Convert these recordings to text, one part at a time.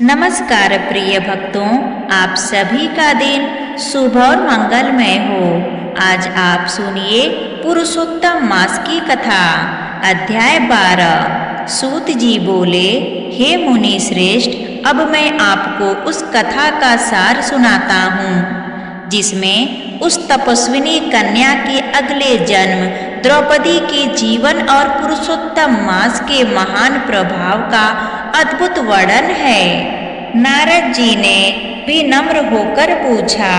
नमस्कार प्रिय भक्तों, आप सभी का दिन शुभ और मंगलमय हो। आज आप सुनिए पुरुषोत्तम मास की कथा। अध्याय 12। सूत जी बोले, हे मुनि श्रेष्ठ, अब मैं आपको उस कथा का सार सुनाता हूँ जिसमें उस तपस्विनी कन्या के अगले जन्म द्रौपदी के जीवन और पुरुषोत्तम मास के महान प्रभाव का अद्भुत वर्णन है। नारद जी ने विनम्र होकर पूछा,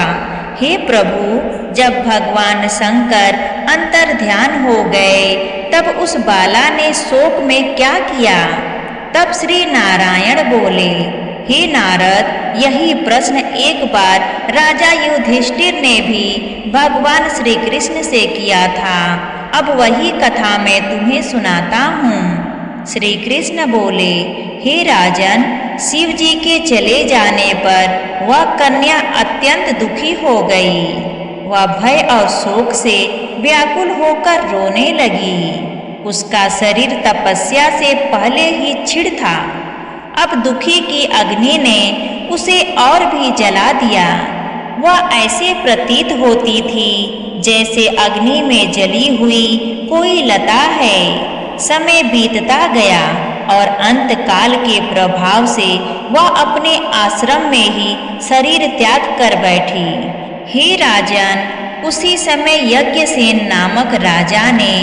हे प्रभु, जब भगवान शंकर अंतर ध्यान हो गए तब उस बाला ने शोक में क्या किया? तब श्री नारायण बोले, हे नारद, यही प्रश्न एक बार राजा युधिष्ठिर ने भी भगवान श्री कृष्ण से किया था। अब वही कथा मैं तुम्हें सुनाता हूँ। श्री कृष्ण बोले, हे राजन, शिव जी के चले जाने पर वह कन्या अत्यंत दुखी हो गई। वह भय और शोक से व्याकुल होकर रोने लगी। उसका शरीर तपस्या से पहले ही छिड़ था। अब दुखी की अग्नि ने उसे और भी जला दिया। वह ऐसे प्रतीत होती थी जैसे अग्नि में जली हुई कोई लता है। समय बीतता गया और अंत काल के प्रभाव से वह अपने आश्रम में ही शरीर त्याग कर बैठी। हे राजन, उसी समय यज्ञसेन नामक राजा ने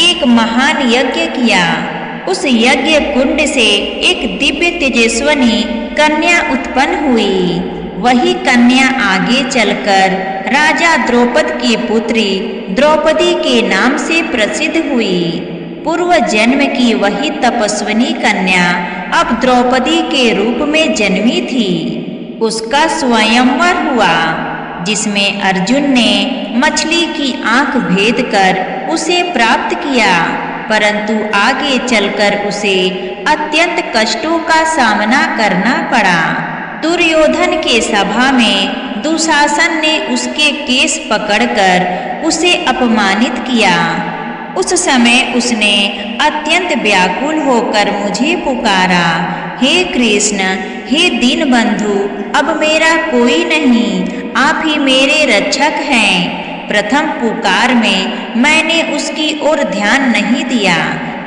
एक महान यज्ञ किया। उस यज्ञ कुंड से एक दिव्य तेजस्विनी कन्या उत्पन्न हुई। वही कन्या आगे चलकर राजा द्रौपद की पुत्री द्रौपदी के नाम से प्रसिद्ध हुई। पूर्व जन्म की वही तपस्विनी कन्या अब द्रौपदी के रूप में जन्मी थी। उसका स्वयंवर हुआ जिसमें अर्जुन ने मछली की आंख भेद कर उसे प्राप्त किया, परंतु आगे चलकर उसे अत्यंत कष्टों का सामना करना पड़ा। दुर्योधन के सभा में दुशासन ने उसके केस पकड़कर उसे अपमानित किया। उस समय उसने अत्यंत व्याकुल होकर मुझे पुकारा, हे कृष्ण, हे दीनबंधु, अब मेरा कोई नहीं, आप ही मेरे रक्षक हैं। प्रथम पुकार में मैंने उसकी ओर ध्यान नहीं दिया,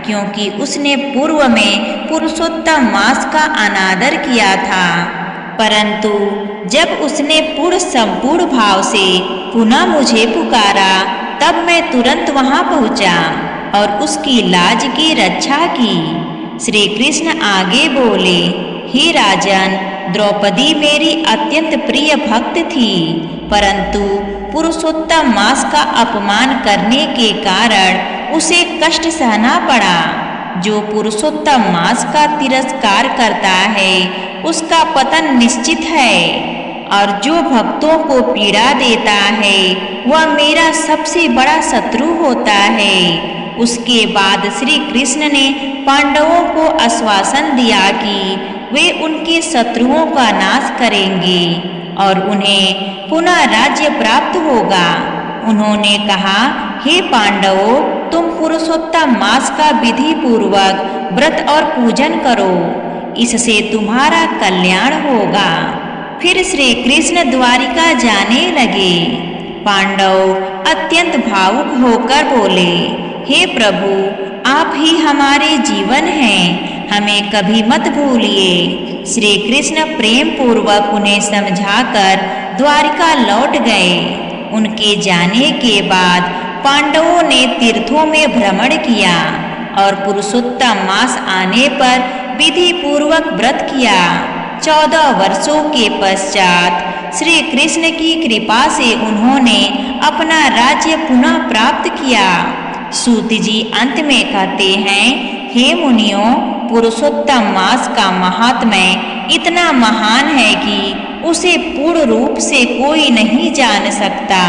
क्योंकि उसने पूर्व में पुरुषोत्तम मास का अनादर किया था। परंतु जब उसने पूर्ण संपूर्ण भाव से पुनः मुझे पुकारा, तब मैं तुरंत वहां पहुंचा और उसकी लाज की रक्षा की। श्री कृष्ण आगे बोले, हे राजन, द्रौपदी मेरी अत्यंत प्रिय भक्त थी, परंतु पुरुषोत्तम मास का अपमान करने के कारण उसे कष्ट सहना पड़ा। जो पुरुषोत्तम मास का तिरस्कार करता है उसका पतन निश्चित है, और जो भक्तों को पीड़ा देता है वह मेरा सबसे बड़ा शत्रु होता है। उसके बाद श्री कृष्ण ने पांडवों को आश्वासन दिया कि वे उनके शत्रुओं का नाश करेंगे और उन्हें पुनः राज्य प्राप्त होगा। उन्होंने कहा, हे पांडवों, तुम पुरुषोत्तम मास का विधि पूर्वक व्रत और पूजन करो, इससे तुम्हारा कल्याण होगा। फिर श्री कृष्ण द्वारिका जाने लगे। पांडव अत्यंत भावुक होकर बोले, हे प्रभु, आप ही हमारे जीवन हैं, हमें कभी मत भूलिए। श्री कृष्ण प्रेम पूर्वक उन्हें समझाकर द्वारिका लौट गए। उनके जाने के बाद पांडवों ने तीर्थों में भ्रमण किया और पुरुषोत्तम मास आने पर विधि पूर्वक व्रत किया। 14 वर्षों के पश्चात श्री कृष्ण की कृपा से उन्होंने अपना राज्य पुनः प्राप्त किया। सूत जी अंत में कहते हैं, हे मुनियों, पुरुषोत्तम मास का महात्म्य इतना महान है कि उसे पूर्ण रूप से कोई नहीं जान सकता।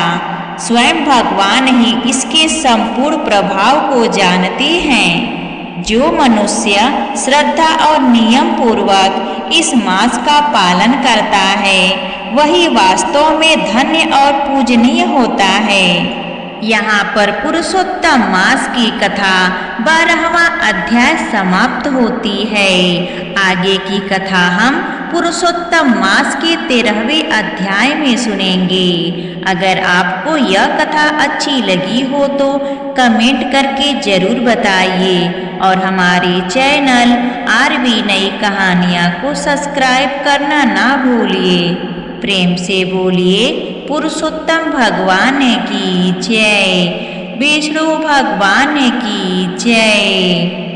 स्वयं भगवान ही इसके संपूर्ण प्रभाव को जानते हैं। जो मनुष्य श्रद्धा और नियम पूर्वक इस मास का पालन करता है वही वास्तव में धन्य और पूजनीय होता है। यहाँ पर पुरुषोत्तम मास की कथा 12वां अध्याय समाप्त होती है। आगे की कथा हम पुरुषोत्तम मास के 13वें अध्याय में सुनेंगे। अगर आपको यह कथा अच्छी लगी हो तो कमेंट करके जरूर बताइए और हमारे चैनल आरबी नई कहानियाँ को सब्सक्राइब करना ना भूलिए। प्रेम से बोलिए पुरुषोत्तम भगवान की जय, विष्णु भगवान की जय।